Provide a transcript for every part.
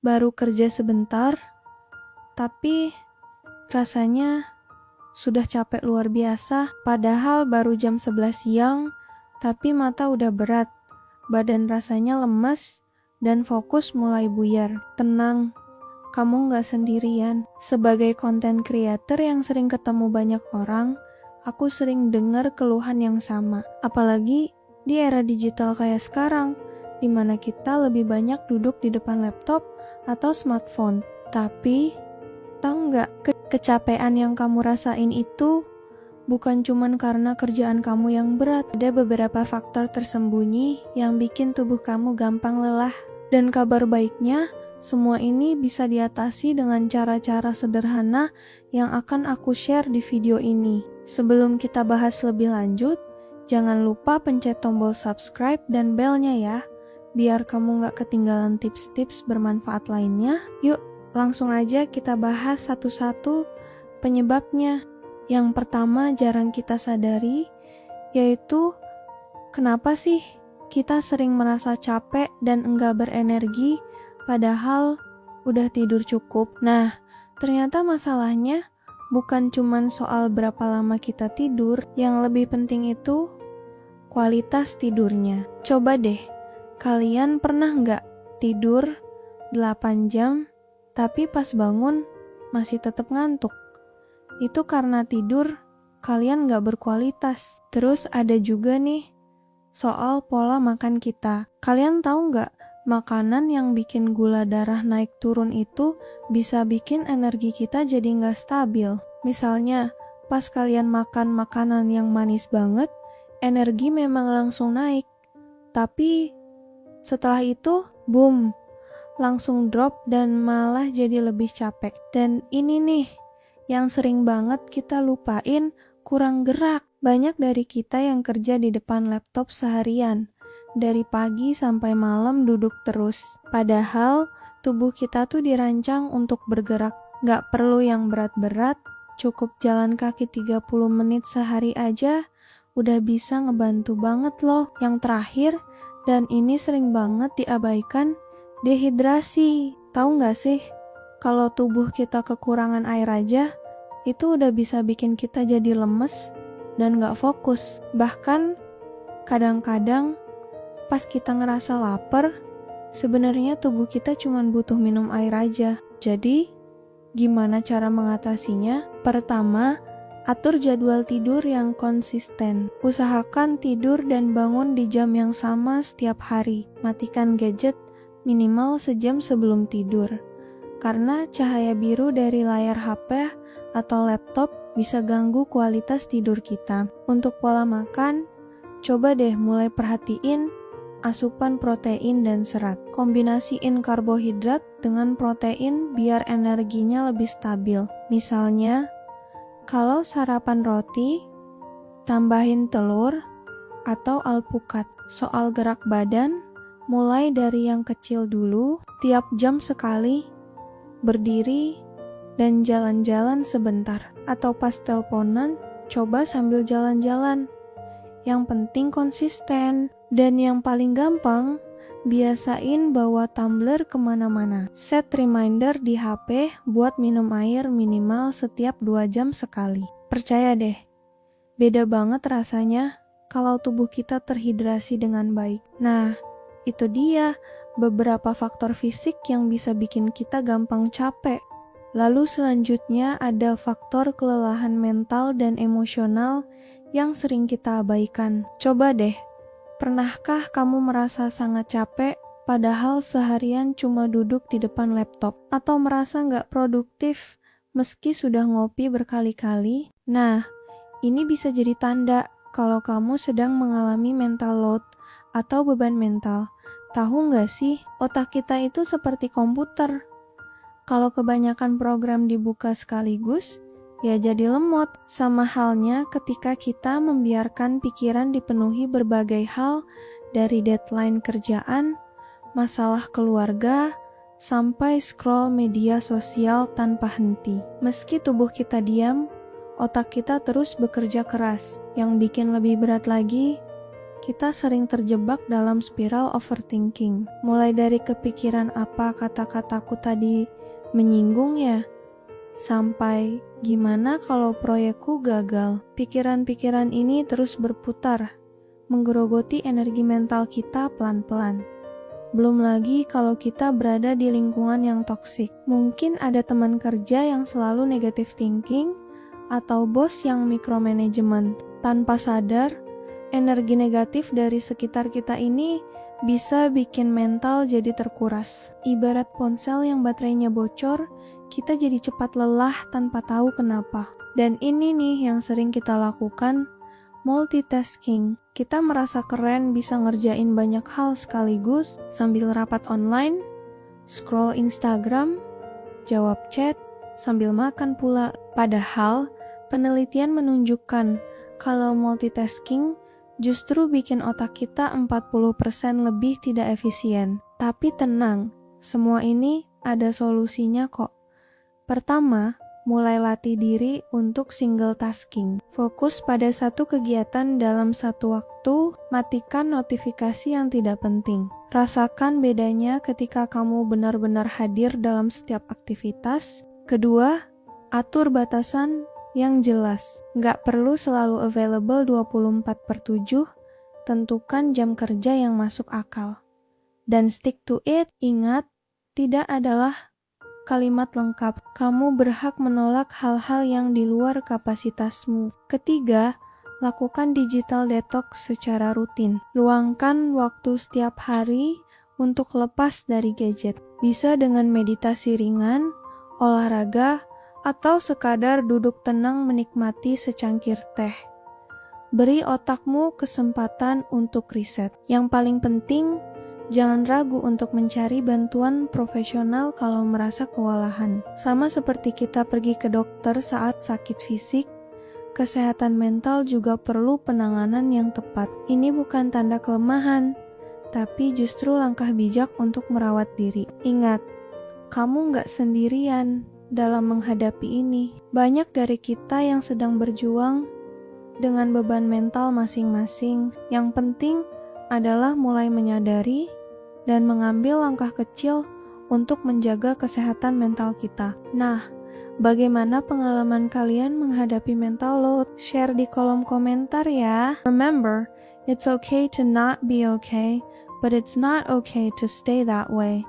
baru kerja sebentar, tapi rasanya sudah capek luar biasa. Padahal baru jam 11 siang, tapi mata udah berat, badan rasanya lemas, dan fokus mulai buyar. Tenang, kamu gak sendirian. Sebagai content creator yang sering ketemu banyak orang, aku sering dengar keluhan yang sama. Apalagi di era digital kayak sekarang, di mana kita lebih banyak duduk di depan laptop atau smartphone. Tapi, tahu nggak, kecapean yang kamu rasain itu bukan cuman karena kerjaan kamu yang berat. Ada beberapa faktor tersembunyi yang bikin tubuh kamu gampang lelah. Dan kabar baiknya, semua ini bisa diatasi dengan cara-cara sederhana yang akan aku share di video ini. Sebelum kita bahas lebih lanjut, jangan lupa pencet tombol subscribe dan belnya ya, biar kamu gak ketinggalan tips-tips bermanfaat lainnya. Yuk, langsung aja kita bahas satu-satu penyebabnya. Yang pertama jarang kita sadari, yaitu kenapa sih kita sering merasa capek dan enggak berenergi, padahal udah tidur cukup. Nah, ternyata masalahnya bukan cuman soal berapa lama kita tidur, yang lebih penting itu kualitas tidurnya. Coba deh, kalian pernah nggak tidur 8 jam, tapi pas bangun masih tetap ngantuk? Itu karena tidur kalian nggak berkualitas. Terus ada juga nih, soal pola makan kita. Kalian tahu nggak, makanan yang bikin gula darah naik turun itu bisa bikin energi kita jadi nggak stabil. Misalnya, pas kalian makan makanan yang manis banget, energi memang langsung naik. Tapi setelah itu, boom, langsung drop dan malah jadi lebih capek. Dan ini nih, yang sering banget kita lupain, kurang gerak. Banyak dari kita yang kerja di depan laptop seharian, dari pagi sampai malam duduk terus. Padahal tubuh kita tuh dirancang untuk bergerak. Gak perlu yang berat-berat, cukup jalan kaki 30 menit sehari aja udah bisa ngebantu banget loh. Yang terakhir, dan ini sering banget diabaikan, dehidrasi. Tahu gak sih, kalau tubuh kita kekurangan air aja, itu udah bisa bikin kita jadi lemes dan gak fokus. Bahkan kadang-kadang pas kita ngerasa lapar, sebenarnya tubuh kita cuma butuh minum air aja. Jadi, gimana cara mengatasinya? Pertama, atur jadwal tidur yang konsisten. Usahakan tidur dan bangun di jam yang sama setiap hari. Matikan gadget minimal sejam sebelum tidur, karena cahaya biru dari layar HP atau laptop bisa ganggu kualitas tidur kita. Untuk pola makan, coba deh mulai perhatiin asupan protein dan serat. Kombinasiin karbohidrat dengan protein biar energinya lebih stabil. Misalnya, kalau sarapan roti, tambahin telur atau alpukat. Soal gerak badan, mulai dari yang kecil dulu, tiap jam sekali, berdiri dan jalan-jalan sebentar. Atau pas teleponan, coba sambil jalan-jalan. Yang penting konsisten. Dan yang paling gampang, biasain bawa tumbler kemana-mana. Set reminder di HP buat minum air minimal setiap 2 jam sekali. Percaya deh, beda banget rasanya kalau tubuh kita terhidrasi dengan baik. Nah, itu dia beberapa faktor fisik yang bisa bikin kita gampang capek. Lalu selanjutnya ada faktor kelelahan mental dan emosional yang sering kita abaikan. Coba deh, pernahkah kamu merasa sangat capek padahal seharian cuma duduk di depan laptop? Atau merasa nggak produktif meski sudah ngopi berkali-kali? Nah, ini bisa jadi tanda kalau kamu sedang mengalami mental load atau beban mental. Tahu nggak sih, otak kita itu seperti komputer. Kalau kebanyakan program dibuka sekaligus, ya jadi lemot. Sama halnya ketika kita membiarkan pikiran dipenuhi berbagai hal, dari deadline kerjaan, masalah keluarga, sampai scroll media sosial tanpa henti. Meski tubuh kita diam, otak kita terus bekerja keras. Yang bikin lebih berat lagi, kita sering terjebak dalam spiral overthinking. Mulai dari kepikiran apa kata-kataku tadi menyinggung ya, sampai gimana kalau proyekku gagal. Pikiran-pikiran ini terus berputar, menggerogoti energi mental kita pelan-pelan. Belum lagi kalau kita berada di lingkungan yang toksik. Mungkin ada teman kerja yang selalu negative thinking, atau bos yang micromanagement. Tanpa sadar, energi negatif dari sekitar kita ini bisa bikin mental jadi terkuras. Ibarat ponsel yang baterainya bocor, kita jadi cepat lelah tanpa tahu kenapa. Dan ini nih yang sering kita lakukan, multitasking. Kita merasa keren bisa ngerjain banyak hal sekaligus sambil rapat online, scroll Instagram, jawab chat, sambil makan pula. Padahal, penelitian menunjukkan kalau multitasking justru bikin otak kita 40% lebih tidak efisien. Tapi tenang, semua ini ada solusinya kok. Pertama, mulai latih diri untuk single tasking. Fokus pada satu kegiatan dalam satu waktu, matikan notifikasi yang tidak penting. Rasakan bedanya ketika kamu benar-benar hadir dalam setiap aktivitas. Kedua, atur batasan yang jelas. Nggak perlu selalu available 24/7, tentukan jam kerja yang masuk akal. Dan stick to it, ingat, tidak adalah kalimat lengkap. Kamu berhak menolak hal-hal yang di luar kapasitasmu. Ketiga, lakukan digital detox secara rutin. Luangkan waktu setiap hari untuk lepas dari gadget. Bisa dengan meditasi ringan, olahraga, atau sekadar duduk tenang menikmati secangkir teh. Beri otakmu kesempatan untuk riset. Yang paling penting, jangan ragu untuk mencari bantuan profesional kalau merasa kewalahan. Sama seperti kita pergi ke dokter saat sakit fisik, kesehatan mental juga perlu penanganan yang tepat. Ini bukan tanda kelemahan, tapi justru langkah bijak untuk merawat diri. Ingat, kamu nggak sendirian dalam menghadapi ini. Banyak dari kita yang sedang berjuang dengan beban mental masing-masing. Yang penting adalah mulai menyadari dan mengambil langkah kecil untuk menjaga kesehatan mental kita. Nah, bagaimana pengalaman kalian menghadapi mental load? Share di kolom komentar ya. Remember, it's okay to not be okay, but it's not okay to stay that way.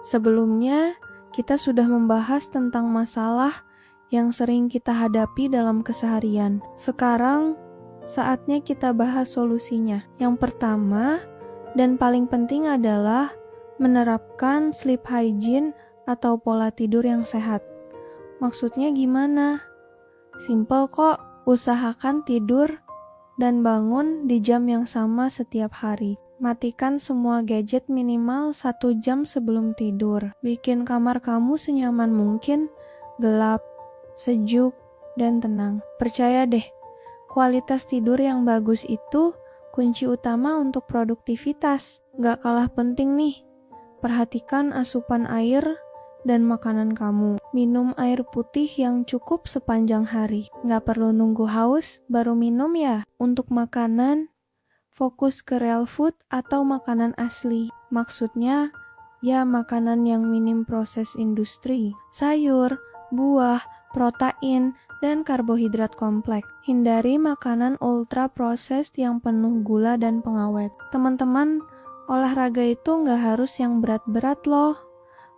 Sebelumnya, kita sudah membahas tentang masalah yang sering kita hadapi dalam keseharian. Sekarang, saatnya kita bahas solusinya. Yang pertama, dan paling penting adalah menerapkan sleep hygiene atau pola tidur yang sehat. Maksudnya gimana? Simple kok, usahakan tidur dan bangun di jam yang sama setiap hari. Matikan semua gadget minimal 1 jam sebelum tidur. Bikin kamar kamu senyaman mungkin, gelap, sejuk, dan tenang. Percaya deh, kualitas tidur yang bagus itu kunci utama untuk produktivitas. Gak kalah penting nih, perhatikan asupan air dan makanan kamu. Minum air putih yang cukup sepanjang hari. Gak perlu nunggu haus baru minum ya. Untuk makanan, fokus ke real food atau makanan asli. Maksudnya, ya makanan yang minim proses industri. Sayur, buah, protein, dan karbohidrat kompleks. Hindari makanan ultra processed yang penuh gula dan pengawet. Teman-teman, olahraga itu nggak harus yang berat-berat loh.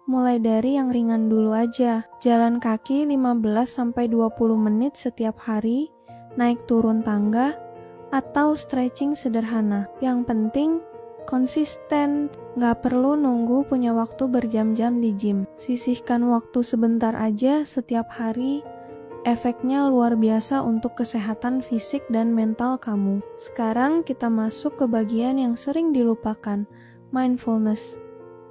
Mulai dari yang ringan dulu aja. Jalan kaki 15-20 menit setiap hari, naik turun tangga, atau stretching sederhana. Yang penting, konsisten. Nggak perlu nunggu punya waktu berjam-jam di gym. Sisihkan waktu sebentar aja setiap hari. Efeknya luar biasa untuk kesehatan fisik dan mental kamu. Sekarang kita masuk ke bagian yang sering dilupakan, mindfulness.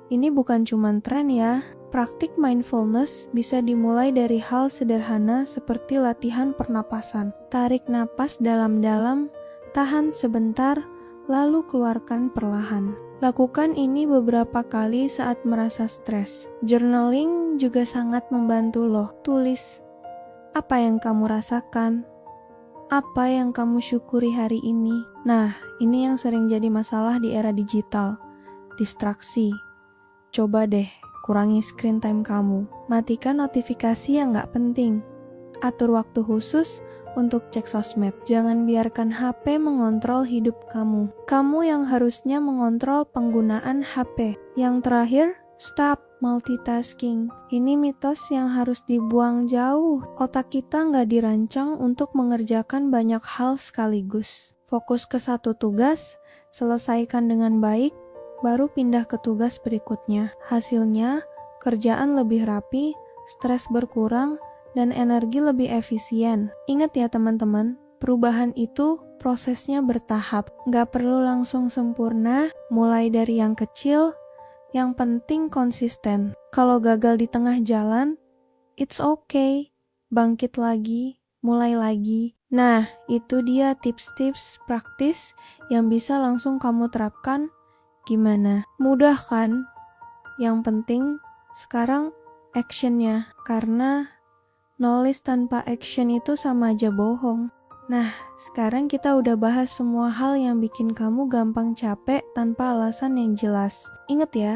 Ini bukan cuma tren ya. Praktik mindfulness bisa dimulai dari hal sederhana seperti latihan pernapasan. Tarik napas dalam-dalam, tahan sebentar, lalu keluarkan perlahan. Lakukan ini beberapa kali saat merasa stres. Journaling juga sangat membantu loh. Tulis apa yang kamu rasakan, Apa yang kamu syukuri hari ini? Nah, ini yang sering jadi masalah di era digital. Distraksi. Coba deh, kurangi screen time kamu. Matikan notifikasi yang gak penting. Atur waktu khusus untuk cek sosmed. Jangan biarkan HP mengontrol hidup kamu. Kamu yang harusnya mengontrol penggunaan HP. Yang terakhir, stop multitasking. Ini mitos yang harus dibuang jauh. Otak kita nggak dirancang untuk mengerjakan banyak hal sekaligus. Fokus ke satu tugas, selesaikan dengan baik, baru pindah ke tugas berikutnya. Hasilnya, kerjaan lebih rapi, stres berkurang, dan energi lebih efisien. Ingat ya teman-teman, perubahan itu prosesnya bertahap. Nggak perlu langsung sempurna, mulai dari yang kecil, yang penting konsisten. Kalau gagal di tengah jalan, it's okay. Bangkit lagi, mulai lagi. Nah, itu dia tips-tips praktis yang bisa langsung kamu terapkan. Gimana? Mudah kan? Yang penting sekarang actionnya, karena knowledge tanpa action itu sama aja bohong. Nah, sekarang kita udah bahas semua hal yang bikin kamu gampang capek tanpa alasan yang jelas. Ingat ya,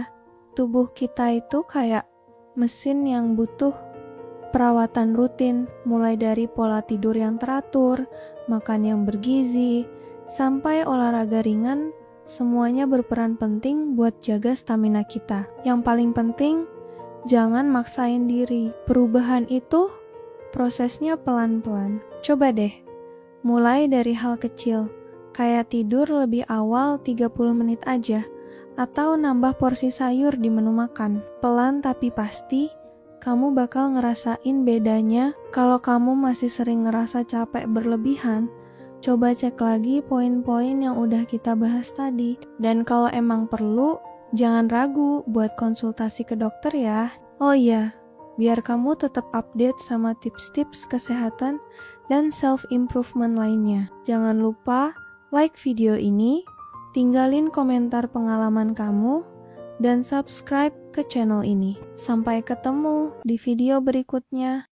tubuh kita itu kayak mesin yang butuh perawatan rutin, mulai dari pola tidur yang teratur, makan yang bergizi, sampai olahraga ringan, semuanya berperan penting buat jaga stamina kita. Yang paling penting, jangan maksain diri. Perubahan itu prosesnya pelan-pelan. Coba deh, mulai dari hal kecil, kayak tidur lebih awal 30 menit aja, atau nambah porsi sayur di menu makan. Pelan tapi pasti, kamu bakal ngerasain bedanya. Kalau kamu masih sering ngerasa capek berlebihan, coba cek lagi poin-poin yang udah kita bahas tadi. Dan kalau emang perlu, jangan ragu buat konsultasi ke dokter ya. Oh iya, biar kamu tetap update sama tips-tips kesehatan dan self-improvement lainnya. Jangan lupa like video ini, tinggalin komentar pengalaman kamu, dan subscribe ke channel ini. Sampai ketemu di video berikutnya.